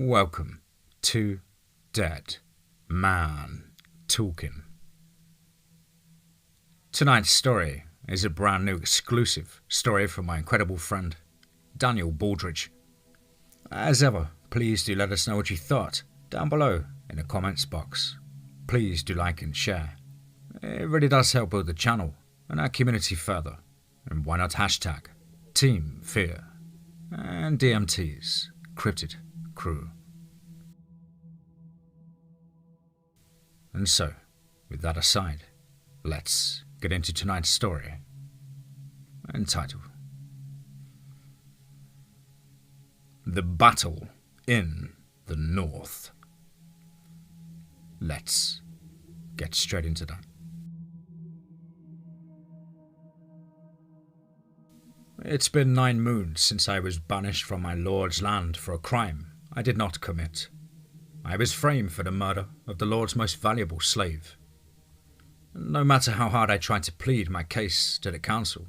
Welcome to Dead Man Talking. Tonight's story is a brand new exclusive story from my incredible friend, Daniel Baldridge. As ever, please do let us know what you thought down below in the comments box. Please do like and share. It really does help build the channel and our community further. And why not hashtag TeamFEAR and DMT's Cryptid crew. And so, with that aside, let's get into tonight's story, entitled The Battle in the North. Let's get straight into that. It's been 9 moons since I was banished from my lord's land for a crime I did not commit. I was framed for the murder of the lord's most valuable slave. No matter how hard I tried to plead my case to the council,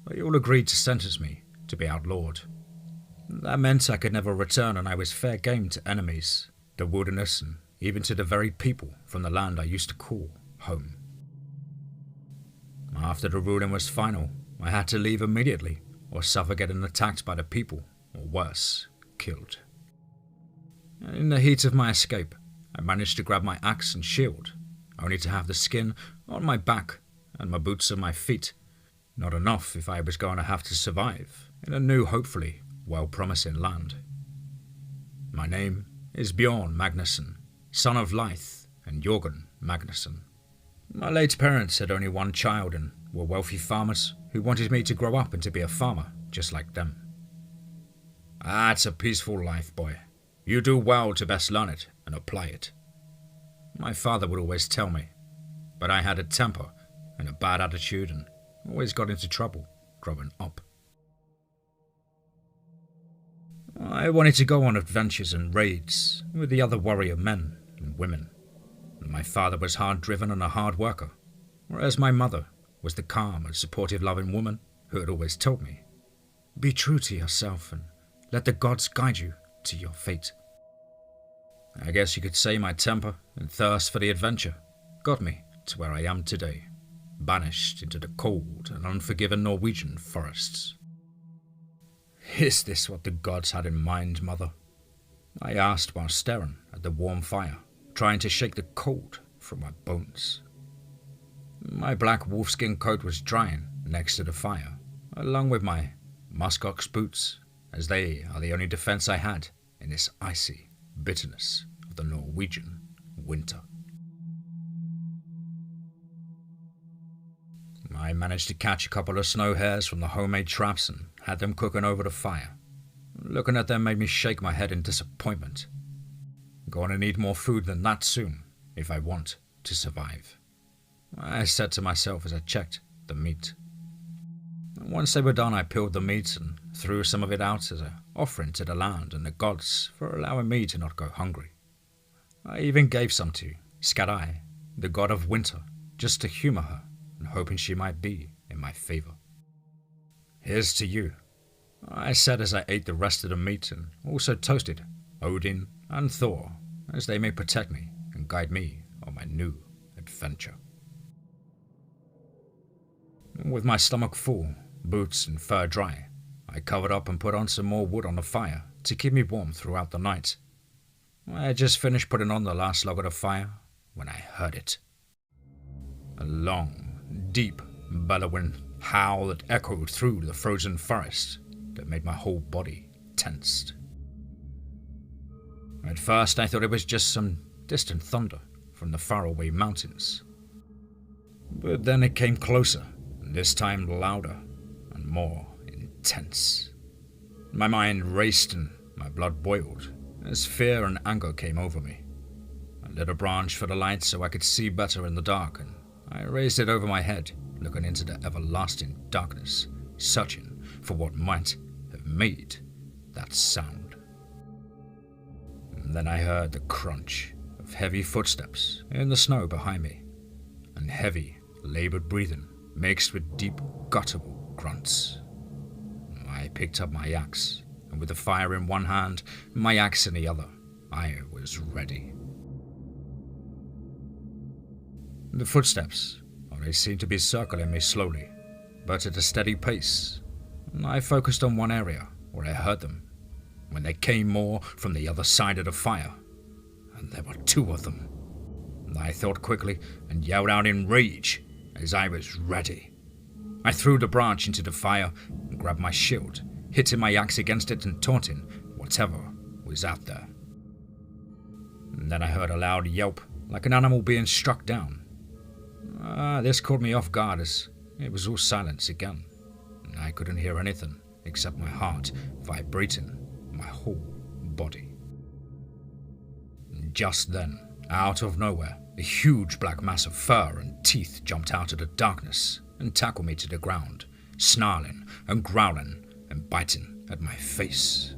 they all agreed to sentence me to be outlawed. That meant I could never return, and I was fair game to enemies, the wilderness, and even to the very people from the land I used to call home. After the ruling was final, I had to leave immediately or suffer getting attacked by the people, or worse, killed. In the heat of my escape, I managed to grab my axe and shield, only to have the skin on my back and my boots on my feet. Not enough if I was going to have to survive in a new, hopefully well-promising land. My name is Bjorn Magnusson, son of Leith and Jorgen Magnusson. My late parents had only one child and were wealthy farmers who wanted me to grow up and to be a farmer just like them. It's a peaceful life, boy. You do well to best learn it and apply it. My father would always tell me, but I had a temper and a bad attitude and always got into trouble growing up. I wanted to go on adventures and raids with the other warrior men and women. My father was hard-driven and a hard worker, whereas my mother was the calm and supportive loving woman who had always told me, be true to yourself and let the gods guide you to your fate. I guess you could say my temper and thirst for the adventure got me to where I am today, banished into the cold and unforgiving Norwegian forests. Is this what the gods had in mind, Mother? I asked while staring at the warm fire, trying to shake the cold from my bones. My black wolfskin coat was drying next to the fire, along with my muskox boots, as they are the only defense I had in this icy bitterness of the Norwegian winter. I managed to catch a couple of snow hares from the homemade traps and had them cooking over the fire. Looking at them made me shake my head in disappointment. Going to need more food than that soon if I want to survive, I said to myself as I checked the meat. Once they were done, I peeled the meat and threw some of it out as an offering to the land and the gods for allowing me to not go hungry. I even gave some to Skadai, the god of winter, just to humor her and hoping she might be in my favor. Here's to you, I said as I ate the rest of the meat and also toasted Odin and Thor as they may protect me and guide me on my new adventure. With my stomach full, boots and fur dry, I covered up and put on some more wood on the fire to keep me warm throughout the night. I had just finished putting on the last log of the fire when I heard it. A long, deep, bellowing howl that echoed through the frozen forest that made my whole body tensed. At first I thought it was just some distant thunder from the faraway mountains. But then it came closer, and this time louder and more intense. My mind raced and my blood boiled as fear and anger came over me. I lit a branch for the light so I could see better in the dark, and I raised it over my head, looking into the everlasting darkness, searching for what might have made that sound. And then I heard the crunch of heavy footsteps in the snow behind me, and heavy, labored breathing mixed with deep, guttural grunts. I picked up my axe, and with the fire in one hand, my axe in the other, I was ready. The footsteps, they seemed to be circling me slowly, but at a steady pace. I focused on one area where I heard them, when they came more from the other side of the fire, and there were two of them. I thought quickly and yelled out in rage as I was ready. I threw the branch into the fire and grabbed my shield, hitting my axe against it and taunting whatever was out there. And then I heard a loud yelp, like an animal being struck down. This caught me off guard as it was all silence again. I couldn't hear anything except my heart vibrating my whole body. Just then, out of nowhere, a huge black mass of fur and teeth jumped out of the darkness and tackled me to the ground, snarling and growling and biting at my face.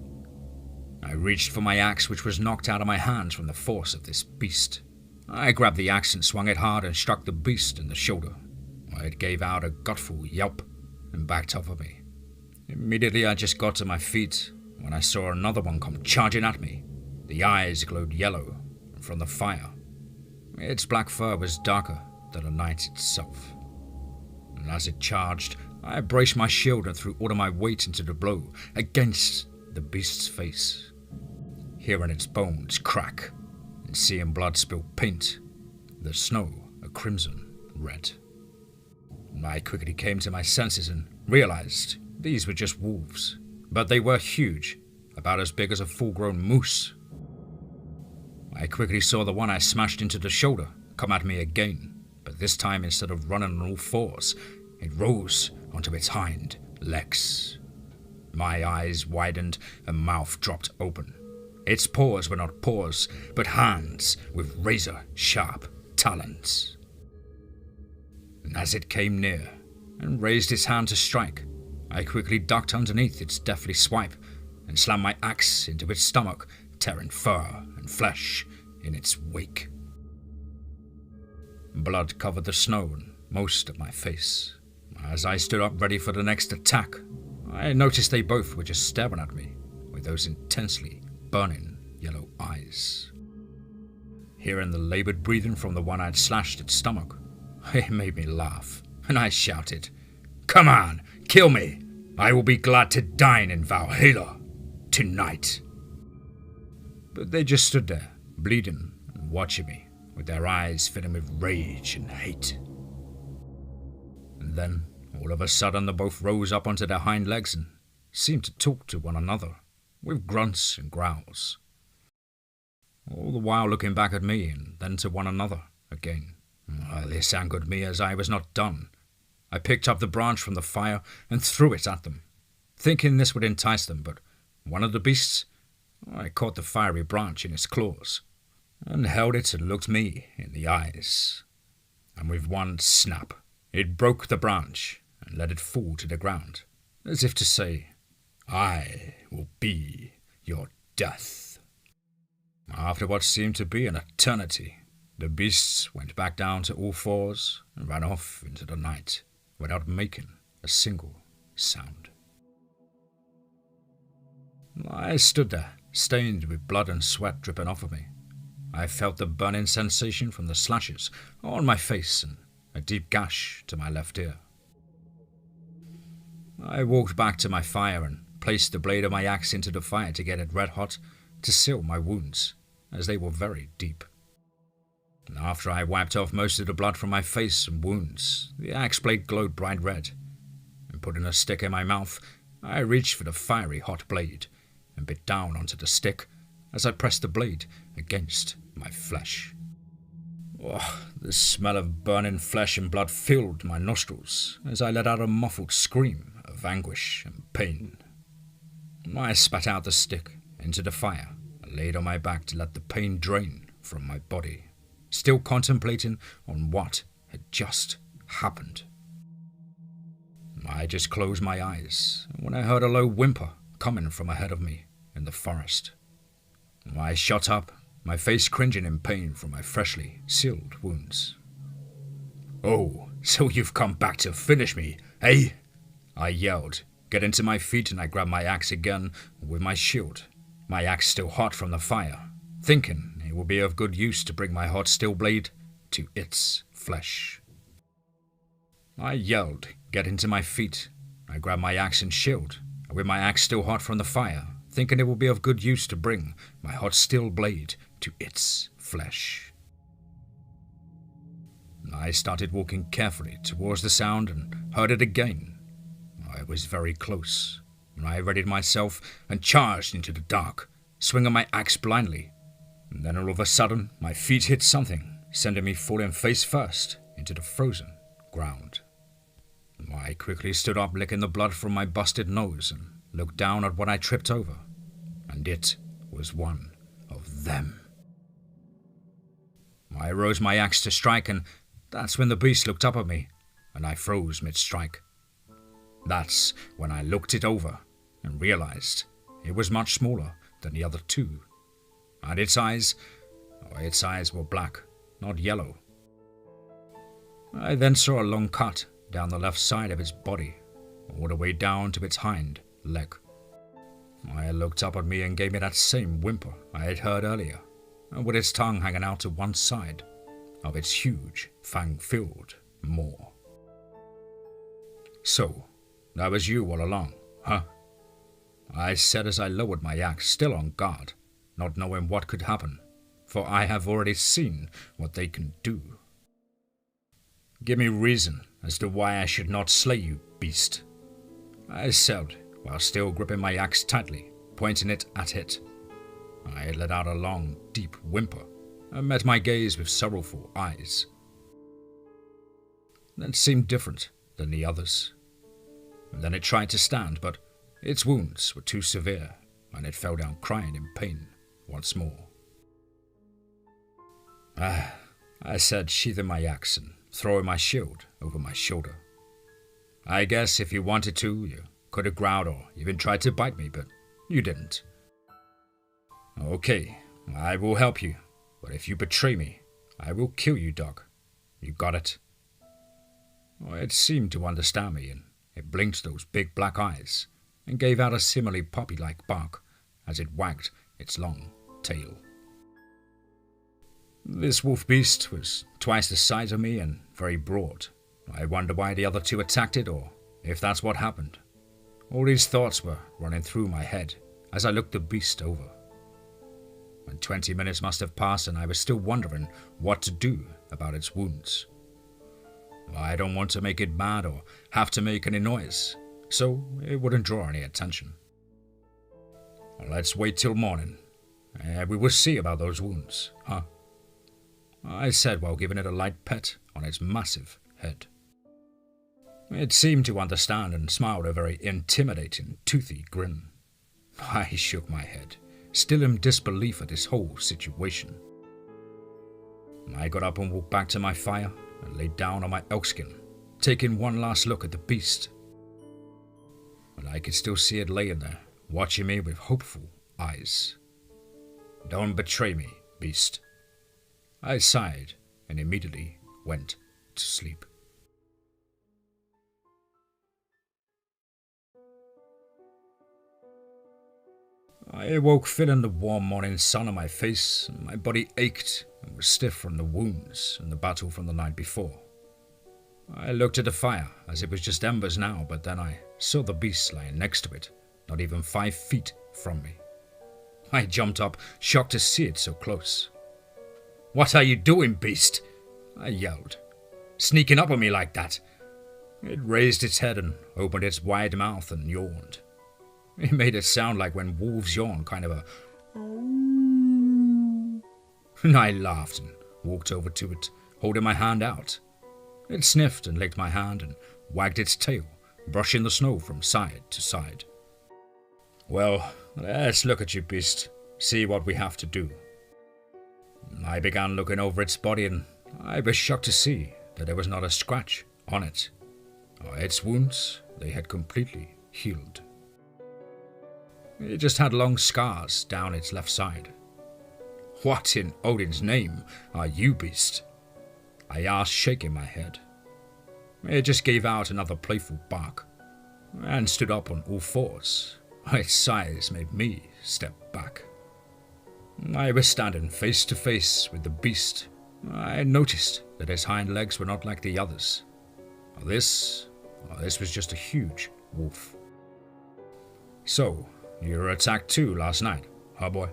I reached for my axe, which was knocked out of my hands from the force of this beast. I grabbed the axe and swung it hard and struck the beast in the shoulder. It gave out a guttural yelp and backed off of me. Immediately I just got to my feet when I saw another one come charging at me. The eyes glowed yellow from the fire. Its black fur was darker than the night itself. And as it charged, I braced my shield and threw all of my weight into the blow against the beast's face. Hearing its bones crack and seeing blood spill paint, the snow a crimson red. I quickly came to my senses and realized these were just wolves, but they were huge, about as big as a full-grown moose. I quickly saw the one I smashed into the shoulder come at me again, but this time instead of running on all fours, it rose onto its hind legs. My eyes widened and mouth dropped open. Its paws were not paws, but hands with razor-sharp talons. And as it came near and raised its hand to strike, I quickly ducked underneath its deathly swipe and slammed my axe into its stomach, tearing fur and flesh in its wake. Blood covered the snow and most of my face. As I stood up ready for the next attack, I noticed they both were just staring at me with those intensely burning yellow eyes. Hearing the labored breathing from the one I'd slashed its stomach, it made me laugh, and I shouted, "Come on, kill me! I will be glad to dine in Valhalla tonight." But they just stood there, bleeding and watching me, with their eyes filling with rage and hate. And then, all of a sudden, they both rose up onto their hind legs and seemed to talk to one another, with grunts and growls. All the while looking back at me and then to one another again. This angered me as I was not done. I picked up the branch from the fire and threw it at them, thinking this would entice them, but one of the beasts, I caught the fiery branch in its claws and held it and looked me in the eyes. And with one snap, it broke the branch and let it fall to the ground, as if to say, "I will be your death." After what seemed to be an eternity, the beasts went back down to all fours and ran off into the night without making a single sound. I stood there, stained with blood and sweat dripping off of me. I felt the burning sensation from the slashes on my face and a deep gash to my left ear. I walked back to my fire and placed the blade of my axe into the fire to get it red hot to seal my wounds, as they were very deep. And after I wiped off most of the blood from my face and wounds, the axe blade glowed bright red, and putting a stick in my mouth, I reached for the fiery hot blade and bit down onto the stick as I pressed the blade against my flesh. The smell of burning flesh and blood filled my nostrils as I let out a muffled scream of anguish and pain. I spat out the stick into the fire and laid on my back to let the pain drain from my body, still contemplating on what had just happened. I just closed my eyes when I heard a low whimper coming from ahead of me in the forest. I shot up, my face cringing in pain from my freshly sealed wounds. "Oh, so you've come back to finish me, eh?" I yelled, getting to my feet, and I grabbed my axe again with my shield, my axe still hot from the fire, thinking it would be of good use to bring my hot steel blade to its flesh. I yelled, getting to my feet. I grabbed my axe and shield, and with my axe still hot from the fire, thinking it would be of good use to bring my hot steel blade to its flesh. I started walking carefully towards the sound and heard it again. I was very close, and I readied myself and charged into the dark, swinging my axe blindly. And then all of a sudden, my feet hit something, sending me falling face first into the frozen ground. I quickly stood up, licking the blood from my busted nose, and looked down at what I tripped over, and it was one of them. I rose my axe to strike, and that's when the beast looked up at me, and I froze mid-strike. That's when I looked it over and realized it was much smaller than the other two, and its eyes were black, not yellow. I then saw a long cut down the left side of its body, all the way down to its hind leg. It looked up at me and gave me that same whimper I had heard earlier, with its tongue hanging out to one side of its huge, fang-filled maw. "So, that was you all along, huh?" I said as I lowered my axe, still on guard, not knowing what could happen, for I have already seen what they can do. "Give me reason as to why I should not slay you, beast," I said, while still gripping my axe tightly, pointing it at it. I let out a long, deep whimper and met my gaze with sorrowful eyes. That seemed different than the others. And then it tried to stand, but its wounds were too severe, and it fell down crying in pain once more. I said, sheathing my axe and throwing my shield over my shoulder. "I guess if you wanted to, you could have growled or even tried to bite me, but you didn't. Okay, I will help you, but if you betray me, I will kill you, dog. You got it?" It seemed to understand me, and it blinked those big black eyes and gave out a similarly puppy-like bark as it wagged its long tail. This wolf beast was twice the size of me and very broad. I wonder why the other two attacked it, or if that's what happened. All these thoughts were running through my head as I looked the beast over. And 20 minutes must have passed, and I was still wondering what to do about its wounds. I don't want to make it mad or have to make any noise, so it wouldn't draw any attention. "Let's wait till morning, and we will see about those wounds, huh?" I said while giving it a light pet on its massive head. It seemed to understand and smiled a very intimidating, toothy grin. I shook my head, still in disbelief at this whole situation. I got up and walked back to my fire and laid down on my elkskin, taking one last look at the beast. But I could still see it laying there, watching me with hopeful eyes. "Don't betray me, beast." I sighed and immediately went to sleep. I awoke feeling the warm morning sun on my face, and my body ached and was stiff from the wounds and the battle from the night before. I looked at the fire as it was just embers now, but then I saw the beast lying next to it, not even 5 feet from me. I jumped up, shocked to see it so close. "What are you doing, beast?" I yelled. "Sneaking up on me like that?" It raised its head and opened its wide mouth and yawned. It made it sound like when wolves yawn, kind of a... And I laughed and walked over to it, holding my hand out. It sniffed and licked my hand and wagged its tail, brushing the snow from side to side. "Well, let's look at you, beast, see what we have to do." I began looking over its body, and I was shocked to see that there was not a scratch on it. Its wounds, they had completely healed. It just had long scars down its left side. "What in Odin's name are you, beast?" I asked, shaking my head. It just gave out another playful bark and stood up on all fours. Its size made me step back. I was standing face to face with the beast. I noticed that his hind legs were not like the others. This was just a huge wolf. So, you were attacked too last night, huh boy?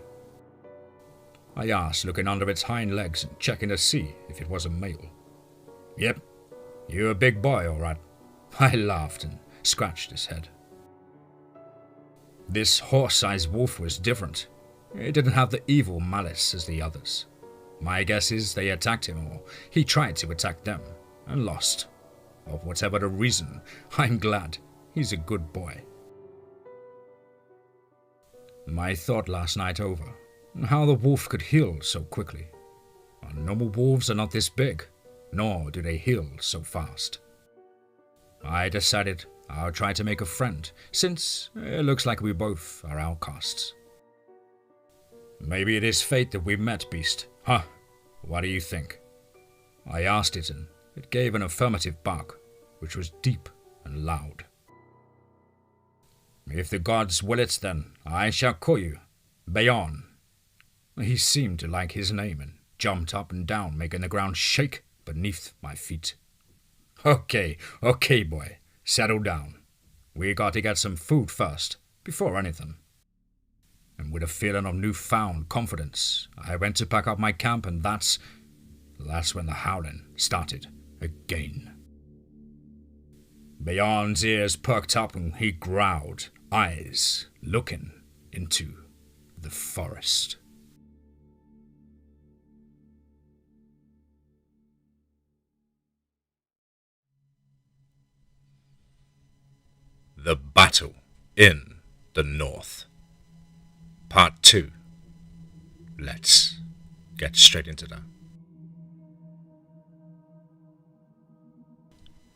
I asked, looking under its hind legs and checking to see if it was a male. Yep, you're a big boy, all right. I laughed and scratched his head. This horse-sized wolf was different. It didn't have the evil malice as the others. My guess is they attacked him, or he tried to attack them, and lost. Of whatever the reason, I'm glad he's a good boy. My thought last night over, how the wolf could heal so quickly. Normal wolves are not this big, nor do they heal so fast. I decided I'll try to make a friend, since it looks like we both are outcasts. Maybe it is fate that we met, beast, huh? What do you think? I asked it, and it gave an affirmative bark, which was deep and loud. If the gods will it, then I shall call you Bayon. He seemed to like his name and jumped up and down, making the ground shake beneath my feet. Okay, boy, settle down. We got to get some food first, before anything. And with a feeling of newfound confidence, I went to pack up my camp, and that's when the howling started again. Bayon's ears perked up and he growled, eyes looking into the forest. The Battle in the North. Part 2. Let's get straight into that.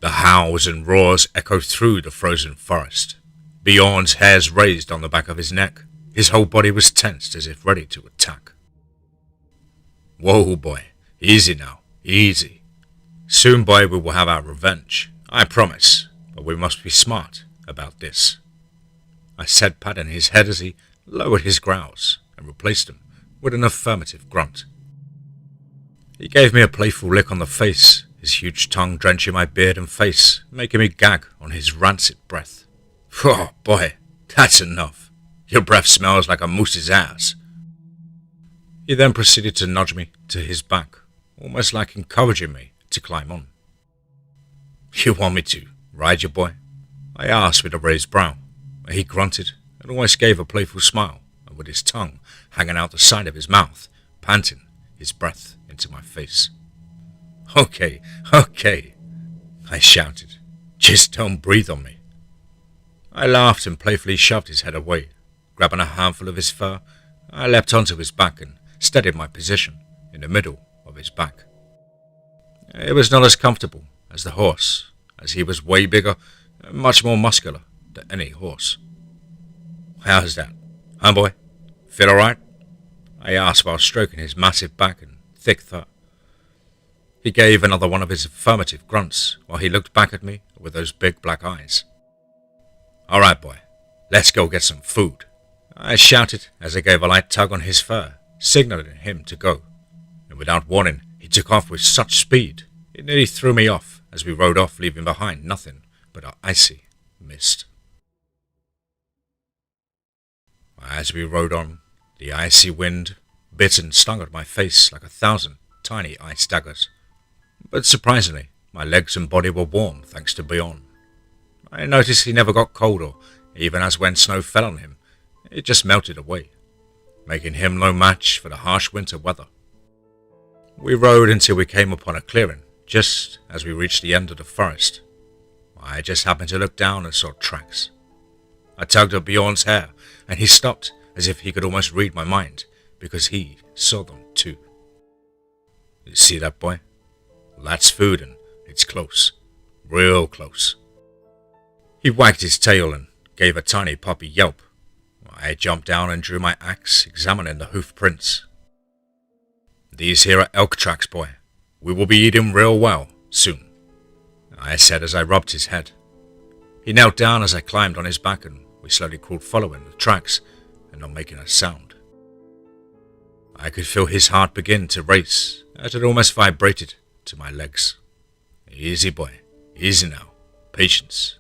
The howls and roars echoed through the frozen forest. Bjorn's hairs raised on the back of his neck. His whole body was tensed as if ready to attack. Whoa, boy. Easy now. Easy. Soon, boy, we will have our revenge. I promise. But we must be smart about this. I said, patting his head as he lowered his growls and replaced them with an affirmative grunt. He gave me a playful lick on the face, his huge tongue drenching my beard and face, making me gag on his rancid breath. Oh, boy, that's enough. Your breath smells like a moose's ass. He then proceeded to nudge me to his back, almost like encouraging me to climb on. You want me to ride you, boy? I asked with a raised brow. He grunted and almost gave a playful smile, and with his tongue hanging out the side of his mouth, panting his breath into my face. Okay, I shouted. Just don't breathe on me. I laughed and playfully shoved his head away. Grabbing a handful of his fur, I leapt onto his back and steadied my position in the middle of his back. It was not as comfortable as the horse, as he was way bigger and much more muscular than any horse. How's that, huh, boy? Feel alright? I asked while stroking his massive back and thick fur. He gave another one of his affirmative grunts while he looked back at me with those big black eyes. Alright, boy, let's go get some food, I shouted as I gave a light tug on his fur, signaling him to go. And without warning, he took off with such speed, it nearly threw me off as we rode off, leaving behind nothing but an icy mist. As we rode on, the icy wind bit and stung at my face like 1,000 tiny ice daggers. But surprisingly, my legs and body were warm thanks to Bjorn. I noticed he never got cold, or even as when snow fell on him, it just melted away, making him no match for the harsh winter weather. We rode until we came upon a clearing, just as we reached the end of the forest. I just happened to look down and saw tracks. I tugged at Bjorn's hair, and he stopped as if he could almost read my mind, because he saw them too. You see that, boy? Well, that's food, and it's close. Real close. He wagged his tail and gave a tiny puppy yelp. I jumped down and drew my axe, examining the hoof prints. These here are elk tracks, boy. We will be eating real well soon, I said as I rubbed his head. He knelt down as I climbed on his back, and we slowly crawled following the tracks and not making a sound. I could feel his heart begin to race as it almost vibrated to my legs. "Easy, boy. Easy now. Patience,"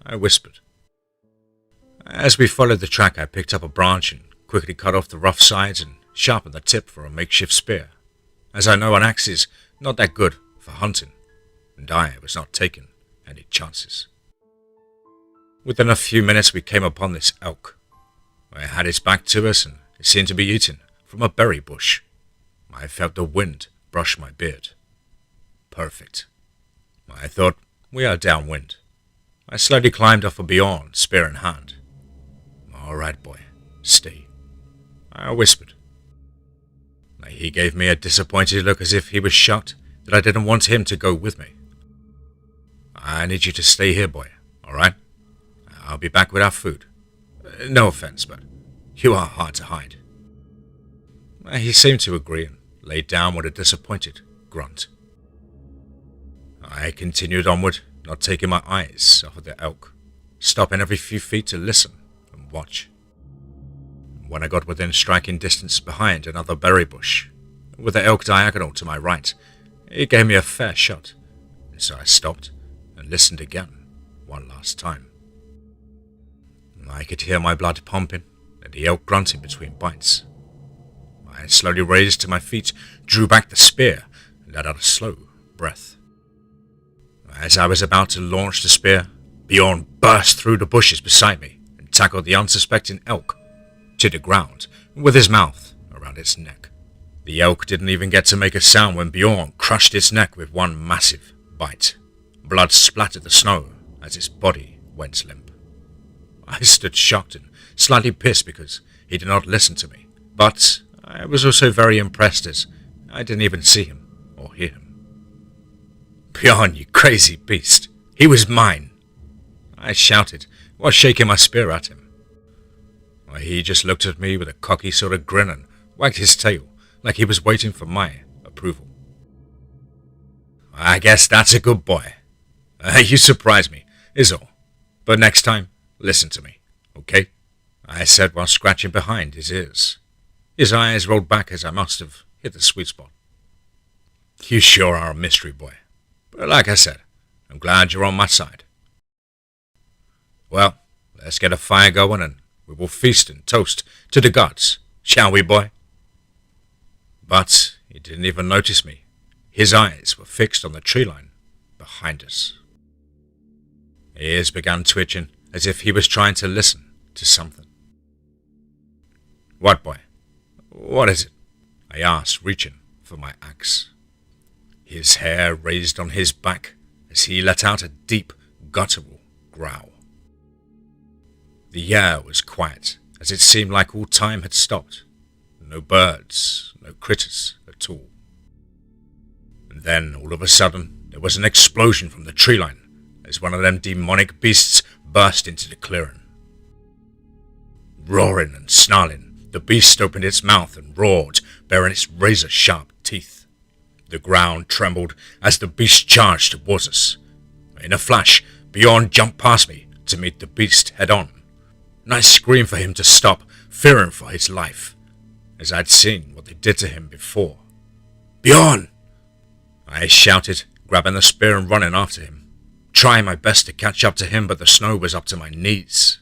I whispered. As we followed the track, I picked up a branch and quickly cut off the rough sides and sharpened the tip for a makeshift spear, as I know an axe is not that good for hunting, and I was not taking any chances. Within a few minutes we came upon this elk. It had its back to us and it seemed to be eating from a berry bush. I felt the wind brush my beard. Perfect. I thought, we are downwind. I slowly climbed off of Bjorn, spear in hand. "All right, boy, stay," I whispered. He gave me a disappointed look as if he was shocked that I didn't want him to go with me. "I need you to stay here, boy, all right? I'll be back with our food. No offense, but you are hard to hide." He seemed to agree and laid down with a disappointed grunt. I continued onward, not taking my eyes off of the elk, stopping every few feet to listen and watch. When I got within striking distance behind another berry bush, with the elk diagonal to my right, it gave me a fair shot, and so I stopped and listened again, one last time. I could hear my blood pumping and the elk grunting between bites. I slowly raised to my feet, drew back the spear, and let out a slow breath. As I was about to launch the spear, Bjorn burst through the bushes beside me and tackled the unsuspecting elk to the ground with his mouth around its neck. The elk didn't even get to make a sound when Bjorn crushed its neck with one massive bite. Blood splattered the snow as its body went limp. I stood shocked and slightly pissed because he did not listen to me, but I was also very impressed as I didn't even see him or hear him. "Bjorn, you crazy beast! He was mine!" I shouted while shaking my spear at him. He just looked at me with a cocky sort of grin and wagged his tail like he was waiting for my approval. "I guess that's a good boy. You surprised me, is all. But next time, listen to me, okay?" I said while scratching behind his ears. His eyes rolled back as I must have hit the sweet spot. "You sure are a mystery, boy. But like I said, I'm glad you're on my side. Well, let's get a fire going and we will feast and toast to the gods, shall we, boy?" But he didn't even notice me. His eyes were fixed on the tree line behind us. His ears began twitching as if he was trying to listen to something. "What, boy? What is it?" I asked, reaching for my axe. His hair raised on his back as he let out a deep, guttural growl. The air was quiet, as it seemed like all time had stopped. No birds, no critters at all. And then, all of a sudden, there was an explosion from the tree line as one of them demonic beasts burst into the clearing. Roaring and snarling, the beast opened its mouth and roared, baring its razor-sharp teeth. The ground trembled as the beast charged towards us. In a flash, Bjorn jumped past me to meet the beast head-on, and I screamed for him to stop, fearing for his life, as I'd seen what they did to him before. "Bjorn!" I shouted, grabbing the spear and running after him, trying my best to catch up to him, but the snow was up to my knees.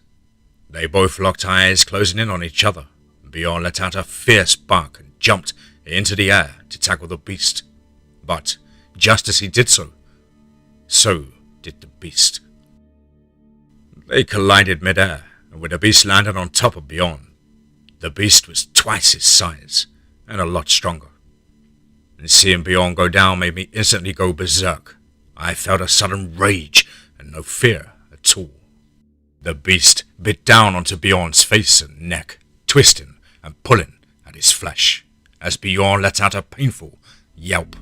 They both locked eyes, closing in on each other. Bjorn let out a fierce bark and jumped into the air to tackle the beast. But just as he did so did the beast. They collided mid-air, and with the beast landing on top of Bjorn, the beast was twice his size and a lot stronger. And seeing Bjorn go down made me instantly go berserk. I felt a sudden rage and no fear at all. The beast bit down onto Bjorn's face and neck, twisting and pulling at his flesh, as Bjorn let out a painful yelp.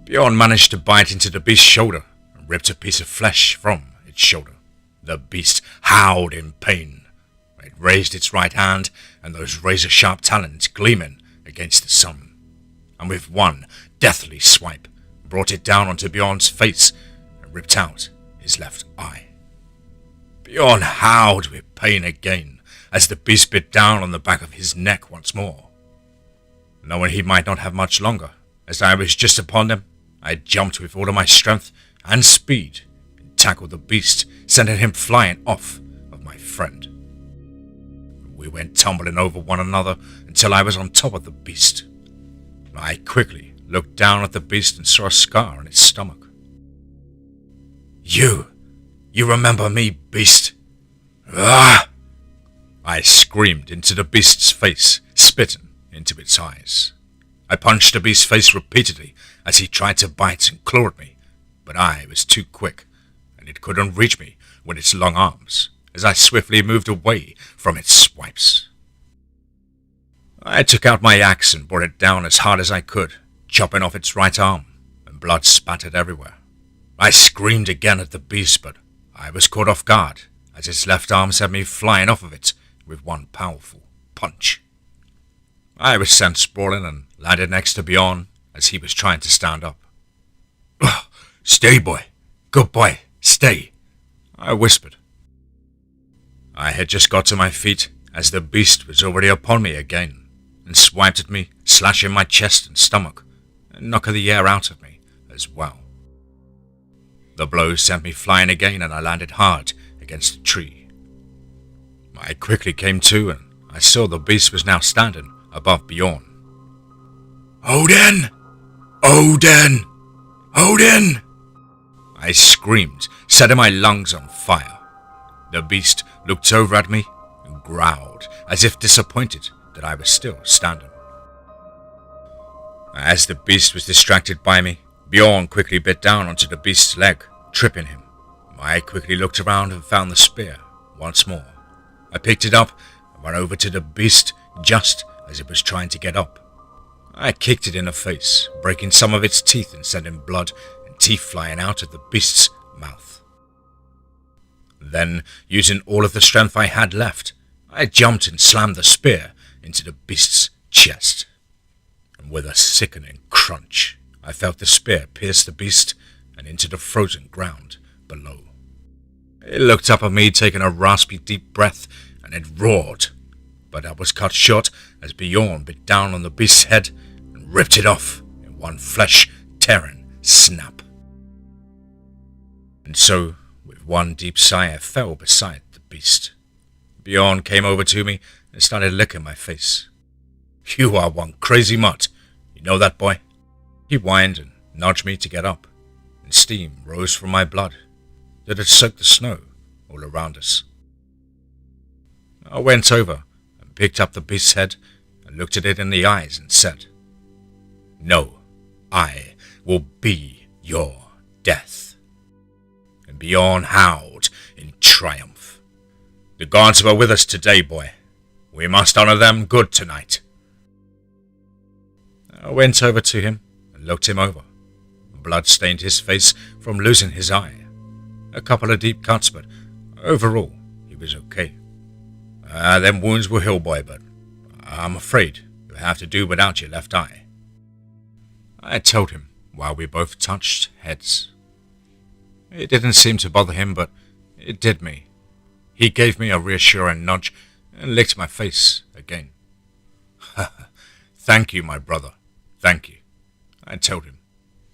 Bjorn managed to bite into the beast's shoulder and ripped a piece of flesh from its shoulder. The beast howled in pain. It raised its right hand, and those razor-sharp talons gleaming against the sun, and with one deathly swipe, brought it down onto Bjorn's face and ripped out his left eye. Bjorn howled with pain again as the beast bit down on the back of his neck once more, Knowing he might not have much longer, as I was just upon him, I jumped with all of my strength and speed and tackled the beast, sending him flying off of my friend. We went tumbling over one another until I was on top of the beast. I quickly looked down at the beast and saw a scar on its stomach. You remember me, beast? Ah! I screamed into the beast's face, spitting into its eyes. I punched the beast's face repeatedly as he tried to bite and claw at me, but I was too quick, and it couldn't reach me with its long arms as I swiftly moved away from its swipes. I took out my axe and brought it down as hard as I could, chopping off its right arm, and blood spattered everywhere. I screamed again at the beast, but I was caught off guard as its left arm sent me flying off of it with one powerful punch. I was sent sprawling and landed next to Bjorn as he was trying to stand up. Stay, boy. Good boy. Stay, I whispered. I had just got to my feet as the beast was already upon me again and swiped at me, slashing my chest and stomach and knocking the air out of me as well. The blows sent me flying again and I landed hard against a tree. I quickly came to and I saw the beast was now standing above Bjorn. Odin! Odin! Odin! I screamed, setting my lungs on fire. The beast looked over at me and growled as if disappointed that I was still standing. As the beast was distracted by me, Bjorn quickly bit down onto the beast's leg, tripping him. I quickly looked around and found the spear once more. I picked it up and ran over to the beast just as it was trying to get up. I kicked it in the face, breaking some of its teeth and sending blood and teeth flying out of the beast's mouth. Then, using all of the strength I had left, I jumped and slammed the spear into the beast's chest. And with a sickening crunch, I felt the spear pierce the beast and into the frozen ground below. It looked up at me, taking a raspy deep breath, and it roared. But I was cut short as Bjorn bit down on the beast's head and ripped it off in one flesh-tearing snap. And so, with one deep sigh, I fell beside the beast. Bjorn came over to me and started licking my face. You are one crazy mutt. You know that, boy? He whined and nudged me to get up, and steam rose from my blood that had soaked the snow all around us. I went over and picked up the beast's head and looked at it in the eyes and said, No, I will be your death. And Bjorn howled in triumph. The gods were with us today, boy. We must honor them good tonight. I went over to him and looked him over. Blood stained his face from losing his eye. A couple of deep cuts, but overall, he was okay. Them wounds will heal, boy, but I'm afraid you'll have to do without your left eye. I told him while we both touched heads. It didn't seem to bother him, but it did me. He gave me a reassuring nudge and licked my face again. Thank you, my brother. Thank you, I told him.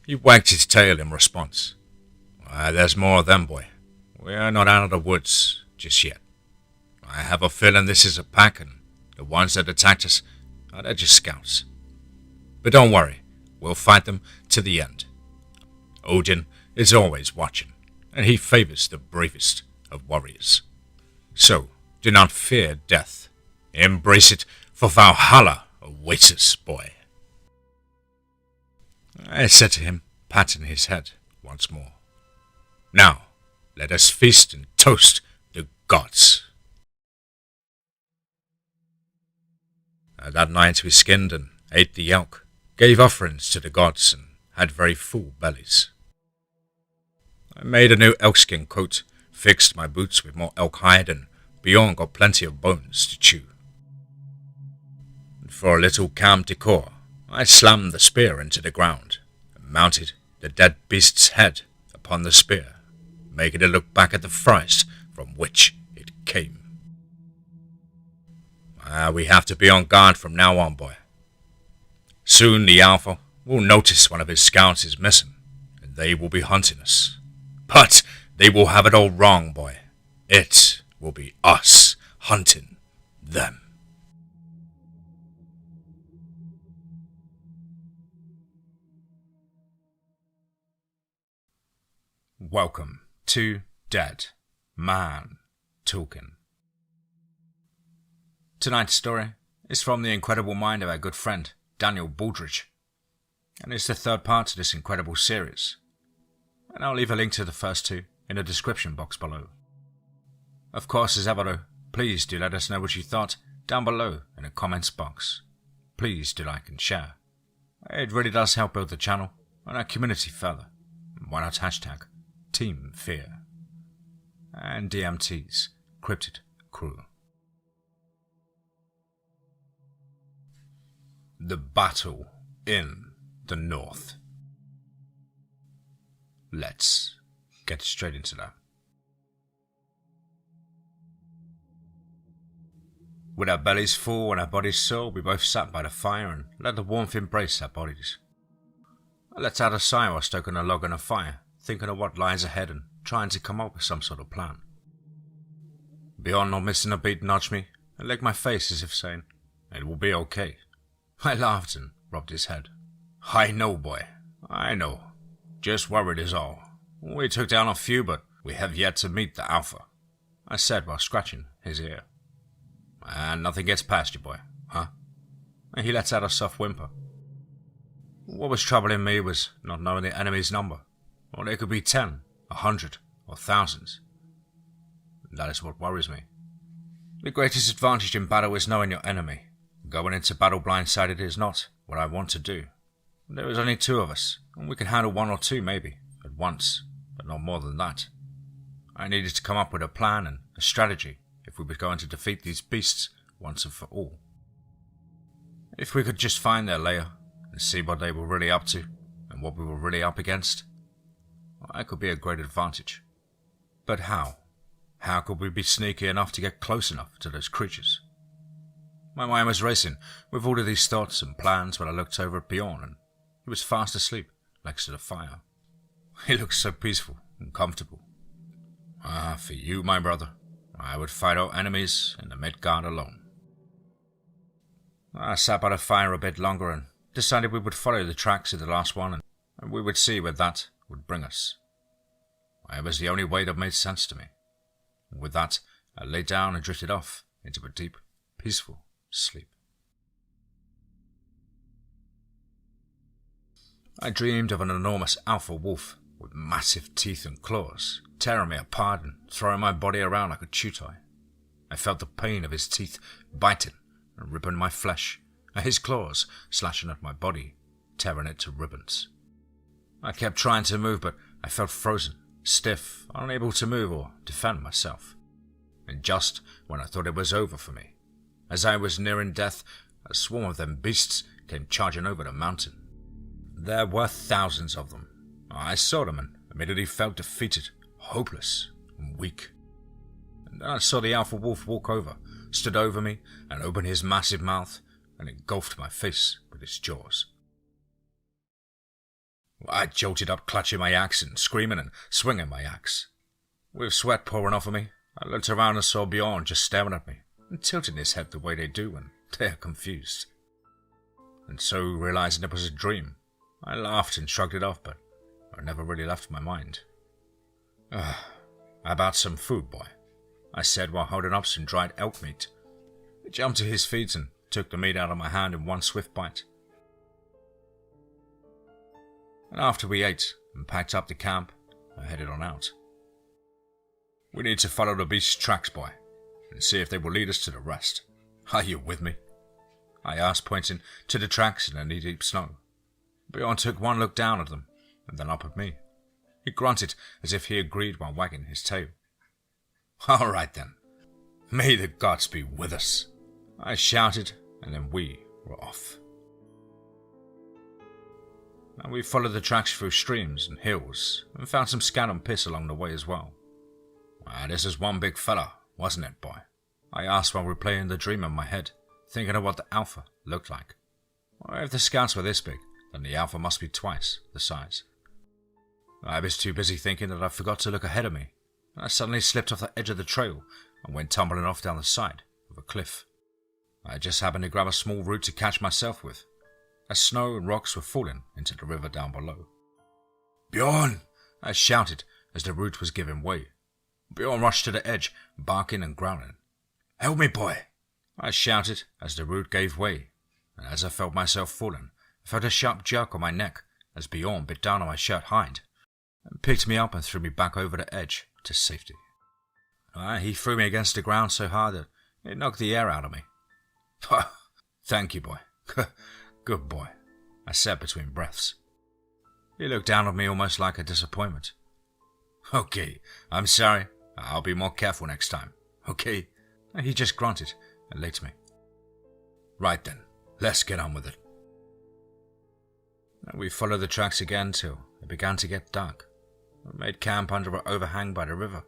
He wagged his tail in response. There's more of them, boy. We are not out of the woods just yet. I have a feeling this is a pack, and the ones that attacked us are just scouts. But don't worry, we'll fight them to the end. Odin is always watching, and he favors the bravest of warriors. So, do not fear death. Embrace it, for Valhalla awaits us, boy. I said to him, patting his head once more. Now, let us feast and toast the gods. That night we skinned and ate the elk, gave offerings to the gods, and had very full bellies. I made a new elkskin coat, fixed my boots with more elk hide, and Bjorn got plenty of bones to chew. And for a little camp decor, I slammed the spear into the ground and mounted the dead beast's head upon the spear, making it look back at the forest from which it came. We have to be on guard from now on, boy. Soon the Alpha will notice one of his scouts is missing, and they will be hunting us. But they will have it all wrong, boy. It will be us hunting them. Welcome to Dead Man Talking. Tonight's story is from the incredible mind of our good friend Daniel Baldridge, and it's the third part to this incredible series, and I'll leave a link to the first two in the description box below. Of course, as ever though, please do let us know what you thought down below in the comments box. Please do like and share. It really does help build the channel and our community further. Why not hashtag TeamFEAR and DMT's Cryptid Crew. The battle in the north. Let's get straight into that. With our bellies full and our bodies sore, we both sat by the fire and let the warmth embrace our bodies. I let out a sigh while stoking a log on a fire, thinking of what lies ahead and trying to come up with some sort of plan. Beyond, not missing a beat, nudged me and licked my face as if saying, "It will be okay." I laughed and rubbed his head. "I know, boy, I know. Just worried is all. We took down a few, but we have yet to meet the Alpha," I said while scratching his ear. "And nothing gets past you, boy, huh?" And he let out a soft whimper. What was troubling me was not knowing the enemy's number. Or they could be 10, 100, or thousands. That is what worries me. The greatest advantage in battle is knowing your enemy. Going into battle blindsided is not what I want to do. There is only 2 of us, and we can handle 1 or 2 maybe, at once, but not more than that. I needed to come up with a plan and a strategy if we were going to defeat these beasts once and for all. If we could just find their lair and see what they were really up to and what we were really up against, that could be a great advantage. But how? How could we be sneaky enough to get close enough to those creatures? My mind was racing with all of these thoughts and plans when I looked over at Bjorn, and he was fast asleep next to the fire. He looked so peaceful and comfortable. For you, my brother, I would fight our enemies in the Midgard alone. I sat by the fire a bit longer and decided we would follow the tracks of the last one, and we would see where that would bring us. It was the only way that made sense to me. With that, I lay down and drifted off into a deep, peaceful sleep. I dreamed of an enormous alpha wolf with massive teeth and claws, tearing me apart and throwing my body around like a chew toy. I felt the pain of his teeth biting and ripping my flesh, and his claws slashing at my body, tearing it to ribbons. I kept trying to move, but I felt frozen, stiff, unable to move or defend myself. And just when I thought it was over for me, as I was nearing death, a swarm of them beasts came charging over the mountain. There were thousands of them. I saw them and immediately felt defeated, hopeless, and weak. And then I saw the alpha wolf walk over, stood over me, and opened his massive mouth and engulfed my face with his jaws. I jolted up, clutching my axe and screaming and swinging my axe. With sweat pouring off of me, I looked around and saw Bjorn just staring at me and tilting his head the way they do when they are confused. And so, realizing it was a dream, I laughed and shrugged it off, but it never really left my mind. How about some food, boy? I said while holding up some dried elk meat. He jumped to his feet and took the meat out of my hand in one swift bite. And after we ate and packed up the camp, I headed on out. We need to follow the beast's tracks, boy, and see if they will lead us to the rest. Are you with me? I asked, pointing to the tracks in the knee-deep snow. Bjorn took one look down at them, and then up at me. He grunted as if he agreed while wagging his tail. All right then. May the gods be with us, I shouted, and then we were off. And we followed the tracks through streams and hills, and found some scat and piss along the way as well. This is one big fella, wasn't it, boy? I asked while replaying the dream in my head, thinking of what the alpha looked like. Well, if the scouts were this big, then the Alpha must be twice the size. I was too busy thinking that I forgot to look ahead of me, and I suddenly slipped off the edge of the trail and went tumbling off down the side of a cliff. I just happened to grab a small root to catch myself with, as snow and rocks were falling into the river down below. "Bjorn!" I shouted as the root was giving way. Bjorn rushed to the edge, barking and growling. "Help me, boy!" I shouted as the root gave way, and as I felt myself falling, I felt a sharp jerk on my neck as Bjorn bit down on my shirt hind and picked me up and threw me back over the edge to safety. He threw me against the ground so hard that it knocked the air out of me. "Thank you, boy. Good boy," I said between breaths. He looked down at me almost like a disappointment. "Okay, I'm sorry. I'll be more careful next time. Okay?" He just grunted and licked me. "Right then, let's get on with it." We followed the tracks again till it began to get dark. We made camp under an overhang by the river.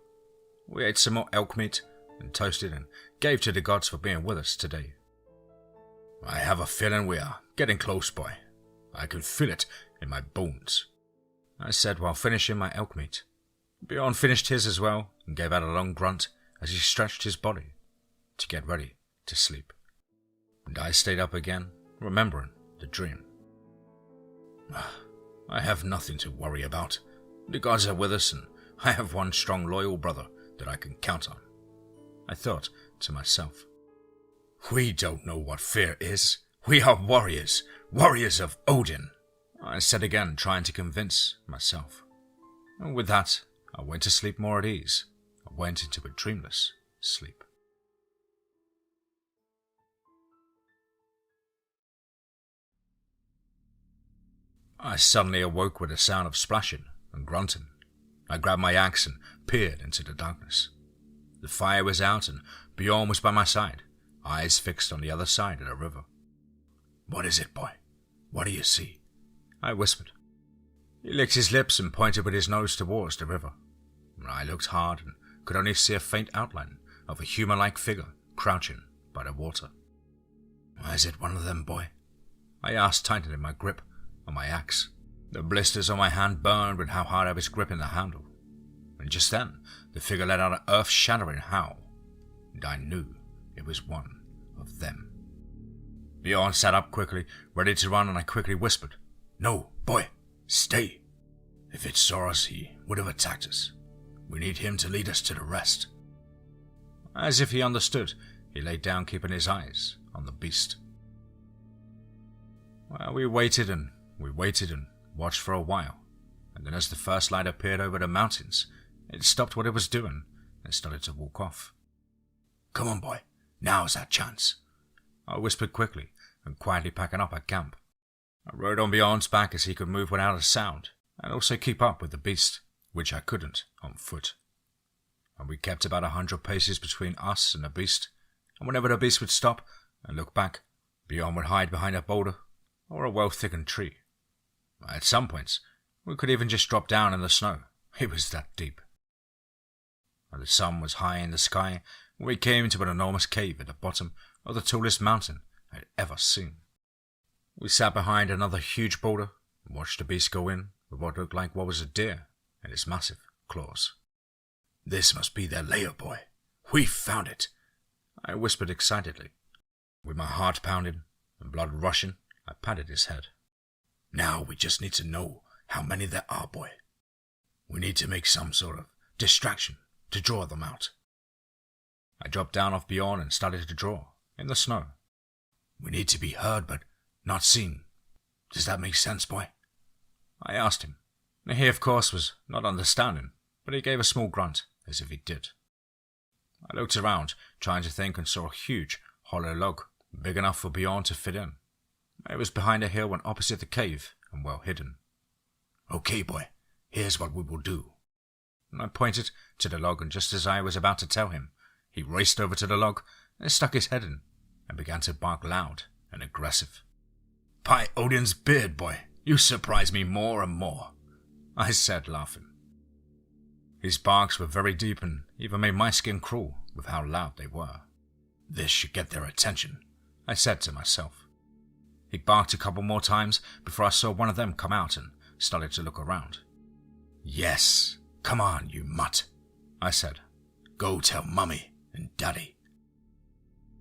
We ate some more elk meat and toasted and gave to the gods for being with us today. "I have a feeling we are getting close, boy. I can feel it in my bones," I said while finishing my elk meat. Bjorn finished his as well and gave out a long grunt as he stretched his body to get ready to sleep. And I stayed up again, remembering the dream. I have nothing to worry about. The gods are with us and I have one strong loyal brother that I can count on, I thought to myself. We don't know what fear is. We are warriors, warriors of Odin, I said again, trying to convince myself. And with that, I went to sleep more at ease. I went into a dreamless sleep. I suddenly awoke with a sound of splashing and grunting. I grabbed my axe and peered into the darkness. The fire was out and Bjorn was by my side, eyes fixed on the other side of the river. "What is it, boy? What do you see?" I whispered. He licked his lips and pointed with his nose towards the river. I looked hard and could only see a faint outline of a human-like figure crouching by the water. "Is it one of them, boy?" I asked, tightening my grip on my axe. The blisters on my hand burned with how hard I was gripping the handle. And just then, the figure let out an earth-shattering howl, and I knew it was one of them. Bjorn sat up quickly, ready to run, and I quickly whispered, "No, boy, stay. If it saw us, he would have attacked us. We need him to lead us to the rest." As if he understood, he lay down, keeping his eyes on the beast. Well, we waited and watched for a while, and then as the first light appeared over the mountains, it stopped what it was doing and started to walk off. "Come on, boy, now's our chance," I whispered quickly and quietly packing up at camp. I rode on Bjorn's back as he could move without a sound, and also keep up with the beast, which I couldn't on foot. And we kept about 100 paces between us and the beast, and whenever the beast would stop and look back, Bjorn would hide behind a boulder or a well-thickened tree. At some points, we could even just drop down in the snow. It was that deep. And the sun was high in the sky when we came to an enormous cave at the bottom of the tallest mountain I had ever seen. We sat behind another huge boulder and watched the beast go in with what looked like what was a deer in its massive claws. "This must be their lair, boy. We found it," I whispered excitedly. With my heart pounding and blood rushing, I patted his head. "Now we just need to know how many there are, boy. We need to make some sort of distraction to draw them out." I dropped down off Bjorn and started to draw in the snow. "We need to be heard but not seen. Does that make sense, boy?" I asked him. He, of course, was not understanding, but he gave a small grunt as if he did. I looked around, trying to think, and saw a huge, hollow log, big enough for Bjorn to fit in. It was behind a hill and opposite the cave, and well hidden. "Okay, boy, here's what we will do." And I pointed to the log, and just as I was about to tell him, he raced over to the log and stuck his head in and began to bark loud and aggressive. "By Odin's beard, boy, you surprise me more and more," I said, laughing. His barks were very deep and even made my skin crawl with how loud they were. "This should get their attention," I said to myself. He barked a couple more times before I saw one of them come out and started to look around. "Yes, come on, you mutt," I said. "Go tell Mummy and Daddy."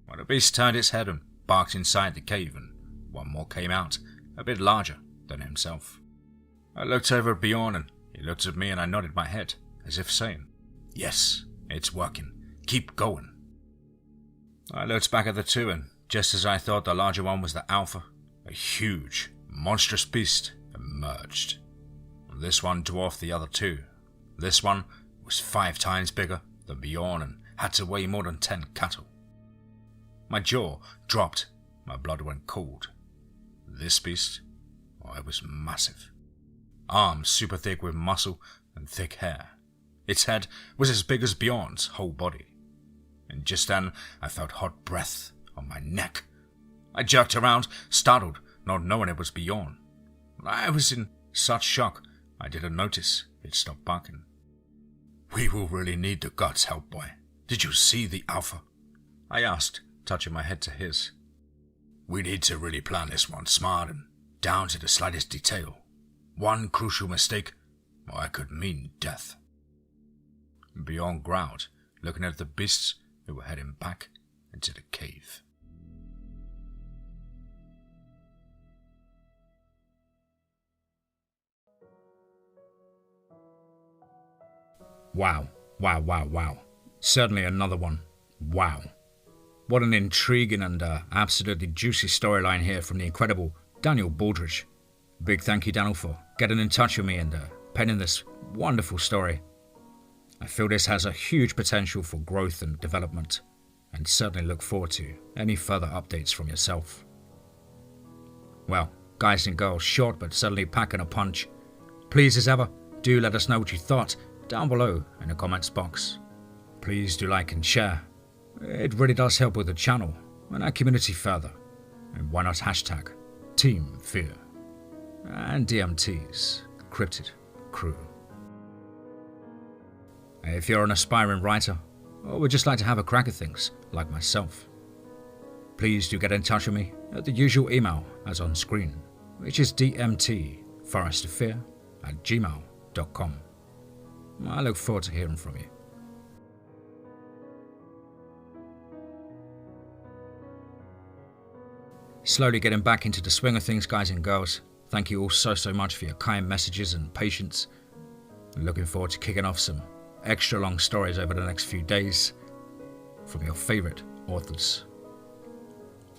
Well, the beast turned its head and barked inside the cave, and one more came out, a bit larger than himself. I looked over at Bjorn and he looked at me and I nodded my head, as if saying, "Yes, it's working. Keep going." I looked back at the two, and just as I thought the larger one was the alpha, a huge, monstrous beast emerged. This one dwarfed the other two. This one was 5 times bigger than Bjorn and had to weigh more than 10 cattle. My jaw dropped, my blood went cold. This beast, oh, it was massive. Arms super thick with muscle and thick hair. Its head was as big as Bjorn's whole body. And just then, I felt hot breath on my neck. I jerked around, startled, not knowing it was Bjorn. I was in such shock, I didn't notice it stopped barking. "We will really need the guts help, boy. Did you see the alpha?" I asked, touching my head to his. "We need to really plan this one smart and down to the slightest detail. One crucial mistake, or it could mean death." Bjorn growled, looking at the beasts who were heading back into the cave. Wow. Certainly another one. Wow. What an intriguing and absolutely juicy storyline here from the incredible Daniel Baldridge. Big thank you, Daniel, for getting in touch with me and penning this wonderful story. I feel this has a huge potential for growth and development, and certainly look forward to any further updates from yourself. Well, guys and girls, short but certainly packing a punch. Please, as ever, do let us know what you thought down below in the comments box. Please do like and share. It really does help with the channel and our community further. And why not hashtag TeamFEAR and DMT's Cryptid Crew. If you're an aspiring writer or would just like to have a crack at things like myself, please do get in touch with me at the usual email as on screen, which is dmtforestofear@gmail.com. I look forward to hearing from you. Slowly getting back into the swing of things, guys and girls. Thank you all so much for your kind messages and patience. I'm looking forward to kicking off some extra long stories over the next few days from your favourite authors.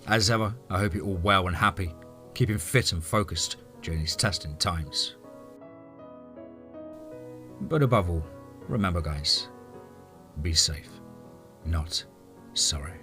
As ever, I hope you're all well and happy, keeping fit and focused during these testing times. But above all, remember guys, be safe, not sorry.